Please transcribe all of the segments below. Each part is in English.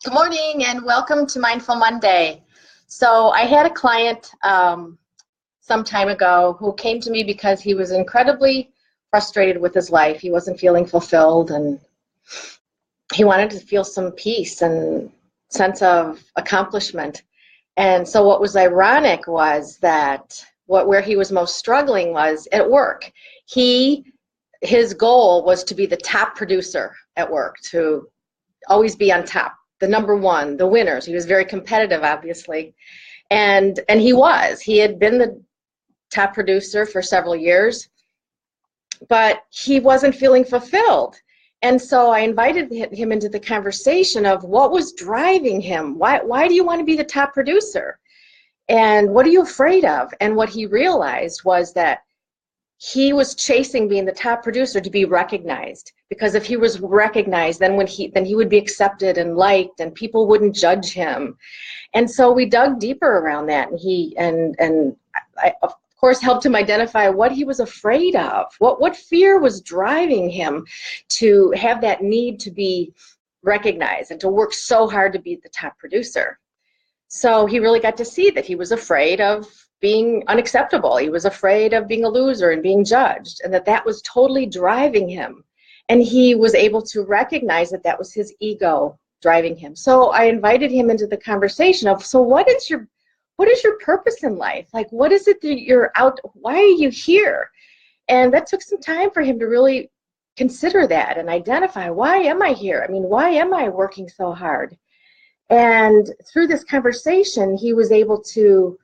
Good morning and welcome to Mindful Monday. So I had a client some time ago who came to me because he was incredibly frustrated with his life. He wasn't feeling fulfilled and he wanted to feel some peace and sense of accomplishment. And so what was ironic was that where he was most struggling was at work. His goal was to be the top producer at work, to always be on top, the number one, the winners. He was very competitive, obviously. And he had been the top producer for several years, but he wasn't feeling fulfilled. And so I invited him into the conversation of what was driving him. Why do you want to be the top producer? And what are you afraid of? And what he realized was that he was chasing being the top producer to be recognized, because if he was recognized, then he would be accepted and liked, and people wouldn't judge him. And so we dug deeper around that, and I of course helped him identify what he was afraid of, what fear was driving him to have that need to be recognized and to work so hard to be the top producer. So he really got to see that he was afraid of being unacceptable. He was afraid of being a loser and being judged, and that was totally driving him. And he was able to recognize that that was his ego driving him. So I invited him into the conversation of, so what is your purpose in life? Like, what is it that you're out, why are you here? And that took some time for him to really consider that and identify, why am I here? I mean, why am I working so hard? And through this conversation, he was able to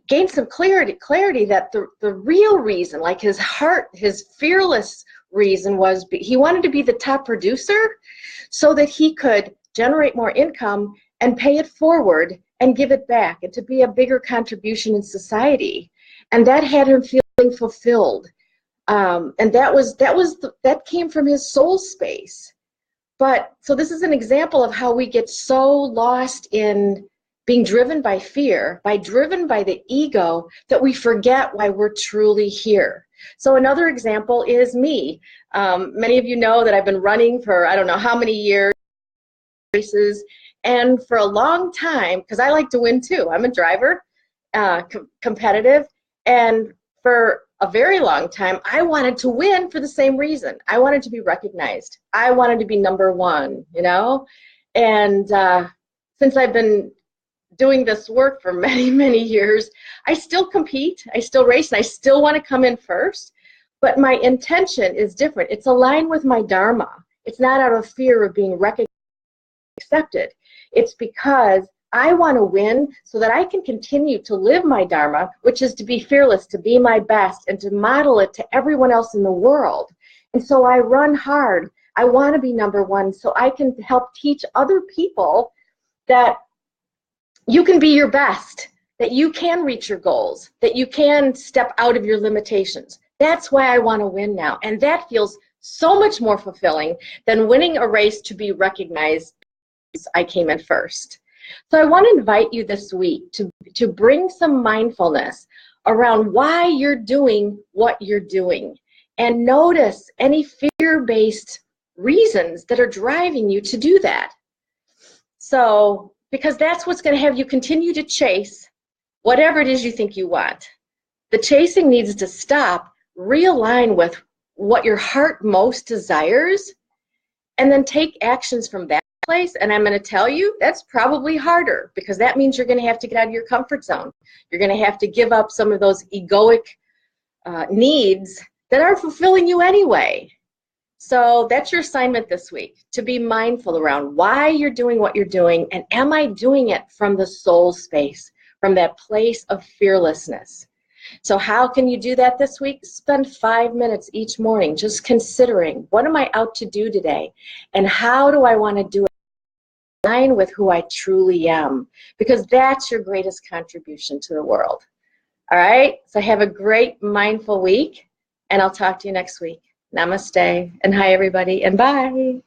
gain some clarity that the real reason, like his heart, his fearless reason, was he wanted to be the top producer so that he could generate more income and pay it forward and give it back, and to be a bigger contribution in society. And that had him feeling fulfilled. And that came from his soul space. But so this is an example of how we get so lost in being driven by fear, driven by the ego, that we forget why we're truly here. So another example is me. Many of you know that I've been running for I don't know how many years, races, and for a long time, because I like to win too. I'm a driver, competitive, and for a very long time, I wanted to win for the same reason. I wanted to be recognized. I wanted to be number one, you know? And since I've been doing this work for many, many years, I still compete, I still race, and I still want to come in first, but my intention is different. It's aligned with my dharma. It's not out of fear of being recognized, accepted. It's because I want to win so that I can continue to live my dharma, which is to be fearless, to be my best, and to model it to everyone else in the world. And so I run hard. I want to be number one so I can help teach other people that you can be your best, that you can reach your goals, that you can step out of your limitations. That's why I want to win now. And that feels so much more fulfilling than winning a race to be recognized because I came in first. So I want to invite you this week to bring some mindfulness around why you're doing what you're doing, and notice any fear-based reasons that are driving you to do that. So, because that's what's going to have you continue to chase whatever it is you think you want. The chasing needs to stop, realign with what your heart most desires, and then take actions from that place. And I'm going to tell you, that's probably harder, because that means you're going to have to get out of your comfort zone. You're going to have to give up some of those egoic needs that aren't fulfilling you anyway. So that's your assignment this week, to be mindful around why you're doing what you're doing, and am I doing it from the soul space, from that place of fearlessness. So how can you do that this week? Spend 5 minutes each morning just considering, what am I out to do today, and how do I want to do it in line with who I truly am, because that's your greatest contribution to the world. All right, so have a great mindful week, and I'll talk to you next week. Namaste, and hi everybody, and bye.